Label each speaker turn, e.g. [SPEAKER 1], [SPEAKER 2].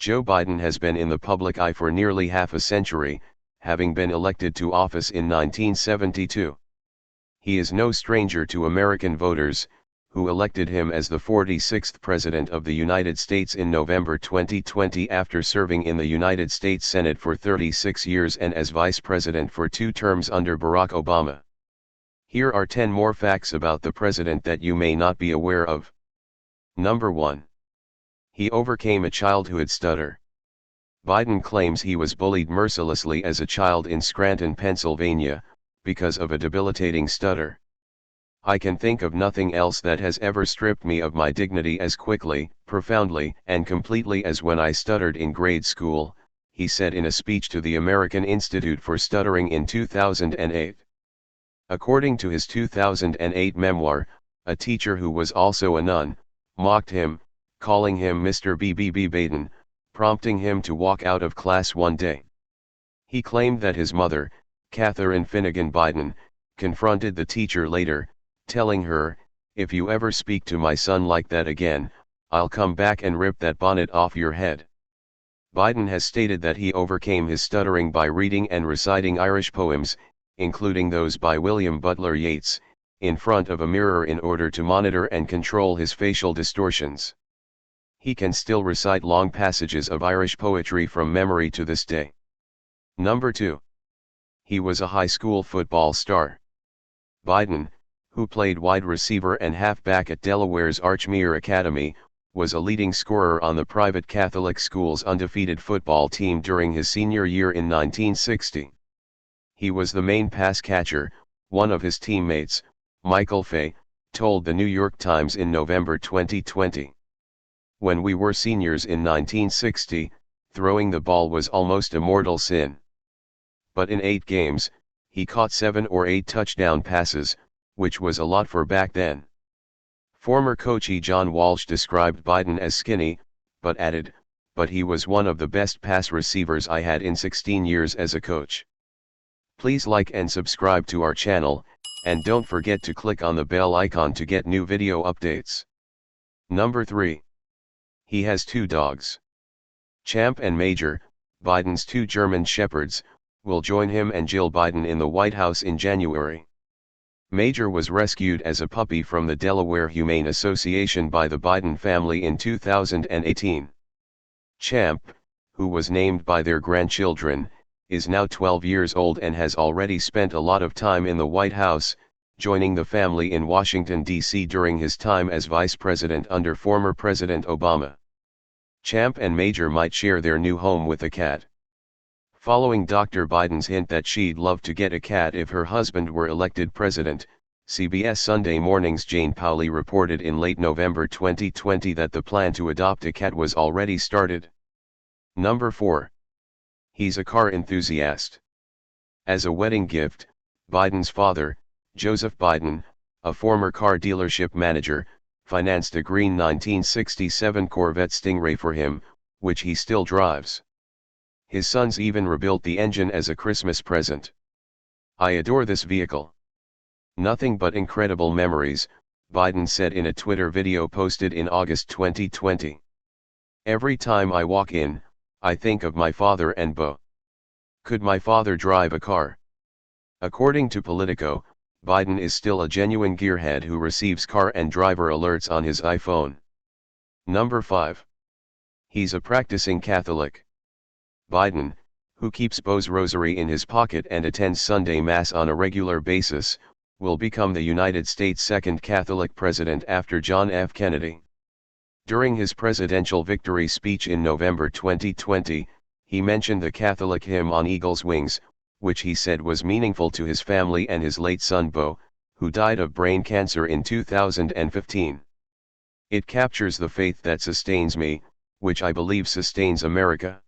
[SPEAKER 1] Joe Biden has been in the public eye for nearly half a century, having been elected to office in 1972. He is no stranger to American voters, who elected him as the 46th President of the United States in November 2020 after serving in the United States Senate for 36 years and as Vice President for 2 terms under Barack Obama. Here are 10 more facts about the president that you may not be aware of. Number 1. He overcame a childhood stutter. Biden claims he was bullied mercilessly as a child in Scranton, Pennsylvania, because of a debilitating stutter. "I can think of nothing else that has ever stripped me of my dignity as quickly, profoundly, and completely as when I stuttered in grade school," he said in a speech to the American Institute for Stuttering in 2008. According to his 2008 memoir, a teacher who was also a nun, mocked him, calling him Mr. BBB Baden, prompting him to walk out of class one day. He claimed that his mother, Catherine Finnegan Biden, confronted the teacher later, telling her, "If you ever speak to my son like that again, I'll come back and rip that bonnet off your head." Biden has stated that he overcame his stuttering by reading and reciting Irish poems, including those by William Butler Yeats, in front of a mirror in order to monitor and control his facial distortions. He can still recite long passages of Irish poetry from memory to this day. Number 2. He was a high school football star. Biden, who played wide receiver and halfback at Delaware's Archmere Academy, was a leading scorer on the private Catholic school's undefeated football team during his senior year in 1960. He was the main pass catcher. One of his teammates, Michael Fay, told the New York Times in November 2020. "When we were seniors in 1960, throwing the ball was almost a mortal sin. But in 8 games, he caught 7 or 8 touchdown passes, which was a lot for back then." Former coach John Walsh described Biden as skinny, but added, "But he was one of the best pass receivers I had in 16 years as a coach." Please like and subscribe to our channel, and don't forget to click on the bell icon to get new video updates. Number 3. He has 2 dogs. Champ and Major, Biden's 2 German Shepherds, will join him and Jill Biden in the White House in January. Major was rescued as a puppy from the Delaware Humane Association by the Biden family in 2018. Champ, who was named by their grandchildren, is now 12 years old and has already spent a lot of time in the White House, joining the family in Washington, D.C. during his time as vice president under former President Obama. Champ and Major might share their new home with a cat. Following Dr. Biden's hint that she'd love to get a cat if her husband were elected president, CBS Sunday Morning's Jane Pauley reported in late November 2020 that the plan to adopt a cat was already started. Number 4. He's a car enthusiast. As a wedding gift, Biden's father, Joseph Biden, a former car dealership manager, financed a green 1967 Corvette Stingray for him, which he still drives. His sons even rebuilt the engine as a Christmas present. "I adore this vehicle. Nothing but incredible memories," Biden said in a Twitter video posted in August 2020. "Every time I walk in, I think of my father and Beau. Could my father drive a car?" According to Politico, Biden is still a genuine gearhead who receives car and driver alerts on his iPhone. Number 5. He's a practicing Catholic. Biden, who keeps Beau's rosary in his pocket and attends Sunday Mass on a regular basis, will become the United States' second Catholic president after John F. Kennedy. During his presidential victory speech in November 2020, he mentioned the Catholic hymn On Eagle's Wings, which he said was meaningful to his family and his late son Beau, who died of brain cancer in 2015. "It captures the faith that sustains me, which I believe sustains America.